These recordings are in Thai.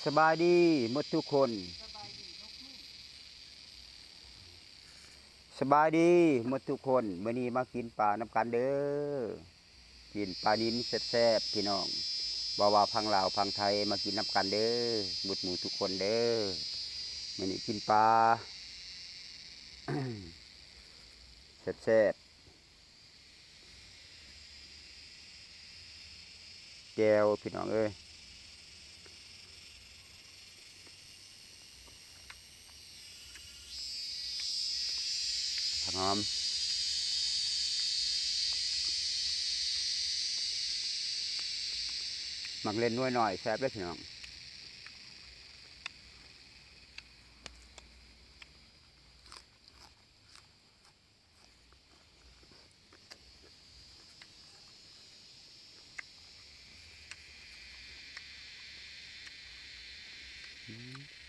สบายดีหมดทุกคนสบายดีหมดทุกคนมื้อนี้มากินปลาน้ำกันเด้อกินปลานิลแซ่บๆพี่น้องบ่ว่าพังลาวพังไทยมากินน้ำกันเด้อหมดหมู่ทุกคนเด้อมื้อนี้กินปลา แซ่บๆแจ่วพี่น้องเอ้ยหอมมักเล่นน้อยหน่อยแซ่บเด้อพี่น้อง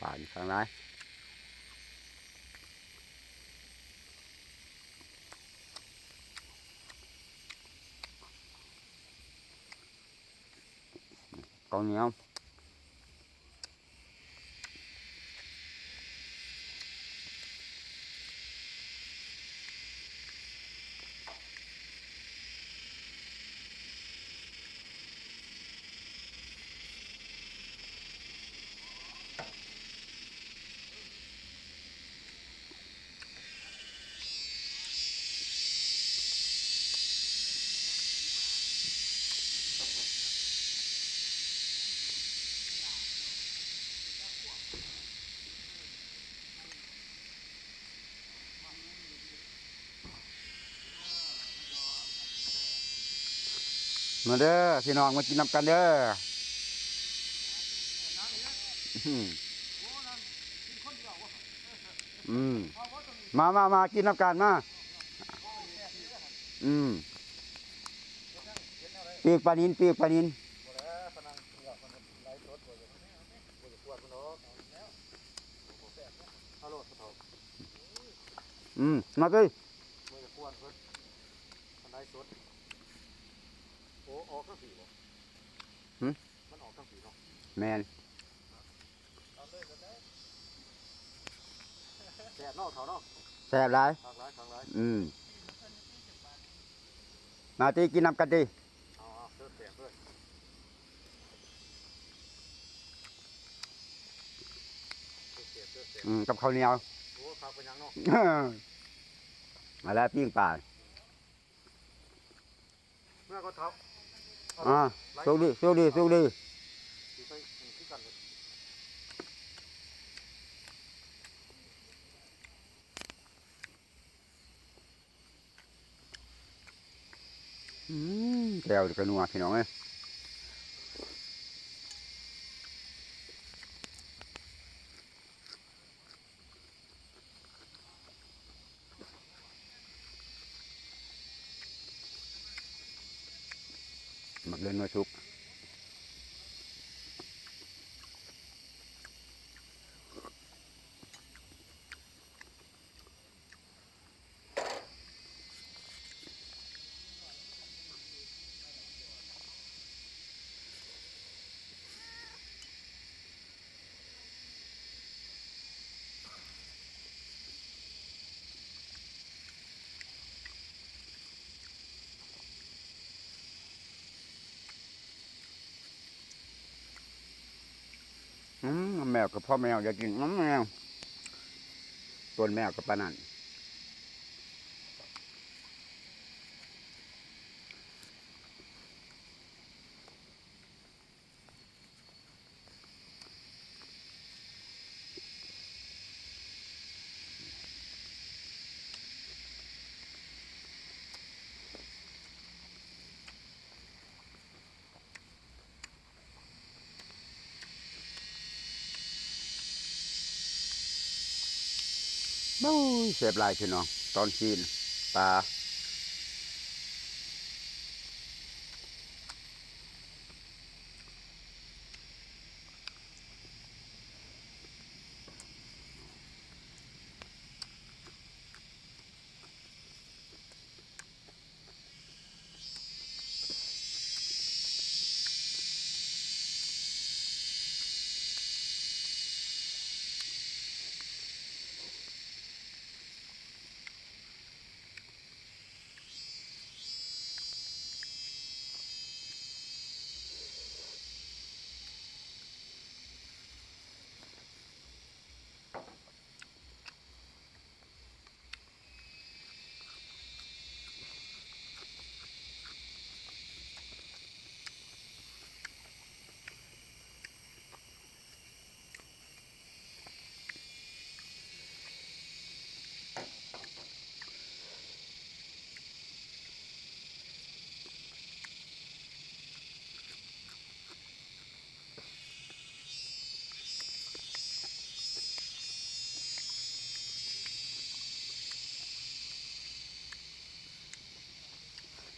ป่านข้างในกองเหนียวมาเด้อพี่น้องมากินน้ำกันเด้อ อืมมากินน้ำกันมาอืมปีกปลานินมาดิแมนแซ่บเนาะเขาเนาะแซ่บหลายมาตีกินน้ำกันดิกับข้าวเหนียวโอ้ข้าวเป็นยังเนาะมาแล้วปิ้งปลาเมื่อก็ทับสู้ดีแก้วกระนัวพี่น้องเอ้ยหมักเล่นมาชุบแมวกับพ่อแมวอยากกินแมวตัวแมวกับปลานั่นเสียบลายพี่น้องตอนกินปลา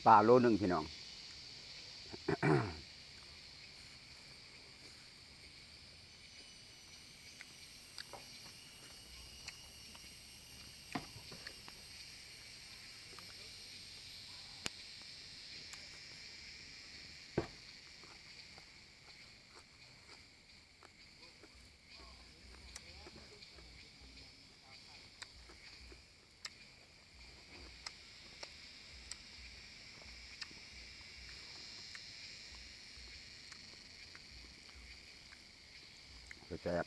ปลาโลนึงพี่น้อง แซ่บ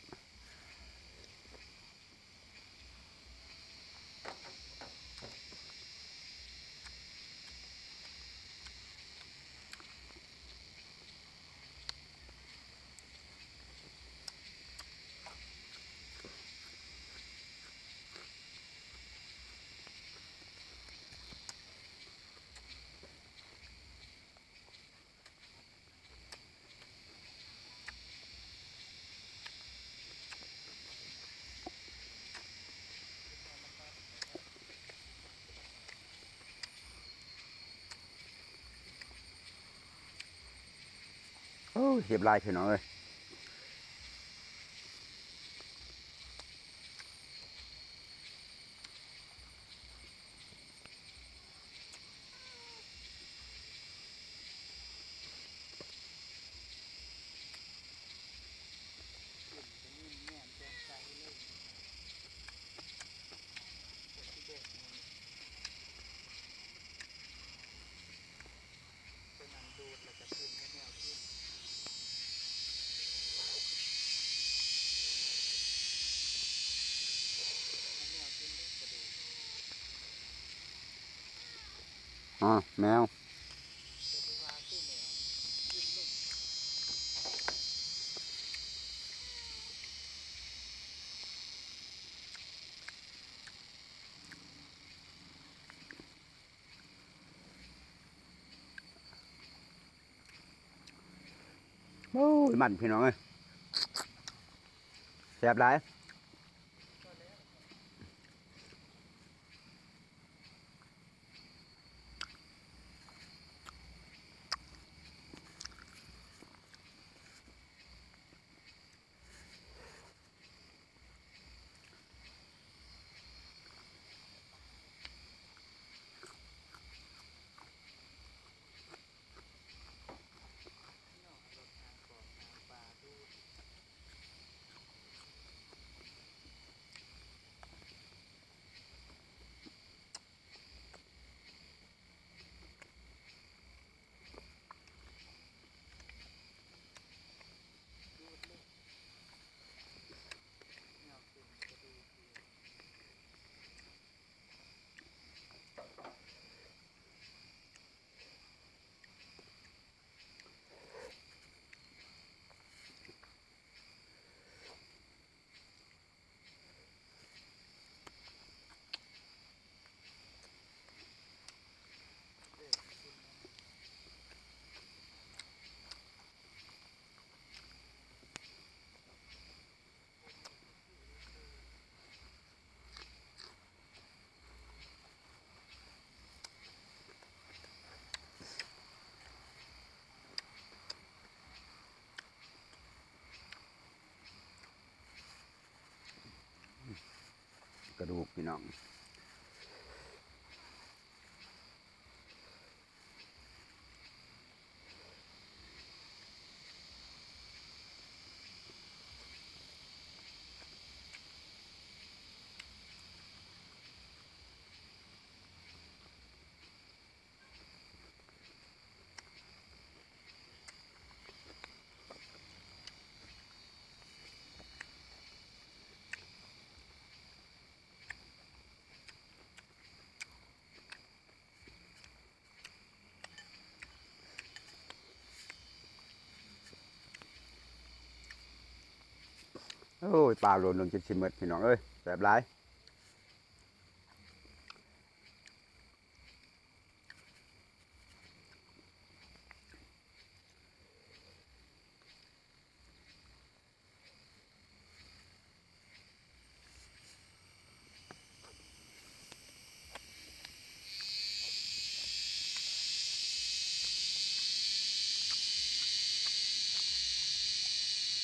โอ้เสียบลายพี่น้องเอ้ยอ๋อแมวโอ้ยมันพี่น้องเอ้ยแซ่บหลายกระดูกพี่น้องโอ้ยปลาโลนึงจะชิมหมดพี่น้องเอ้ยแซ่บหลาย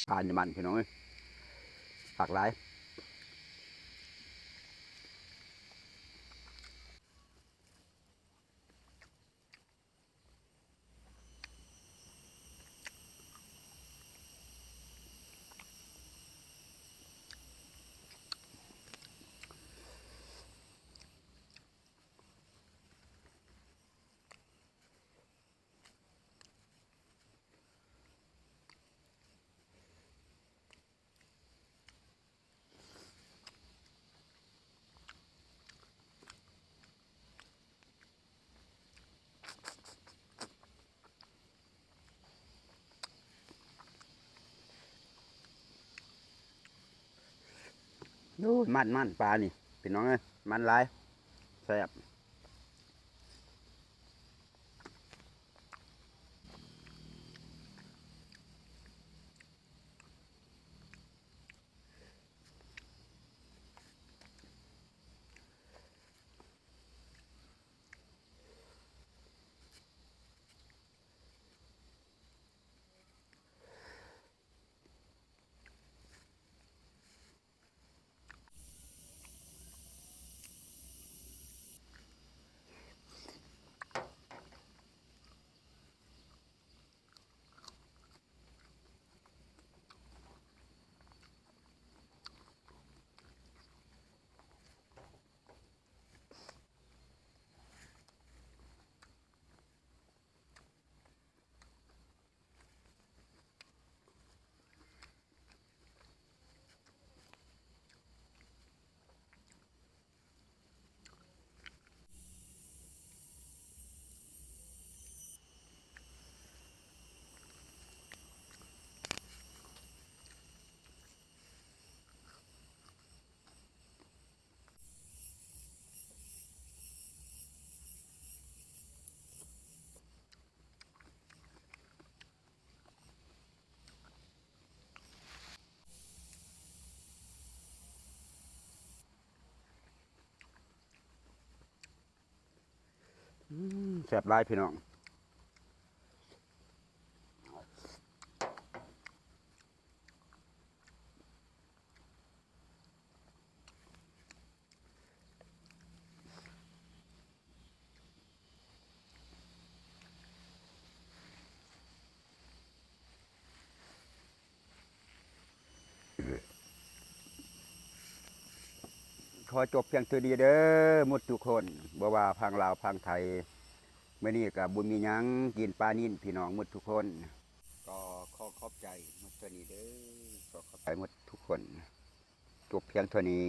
ปลาเนี่ยมันพี่น้องเอ้ยหลากหลายโอ้ยมันปลานี่พี่น้องเอ้ยมันหลายแซ่บแซ่บหลายพี่น้องขอจบเพียงเท่านี้เด้อหมดทุกคนบ่ว่าพังลาวพังไทยมื้อนี้ก็บุญมีหยังกินปลานิ่นพี่น้องหมดทุกคนก็ขอขอบใจหมดเท่านี้เด้อก็ขอบใจหมดทุกคนจบเพียงเท่านี้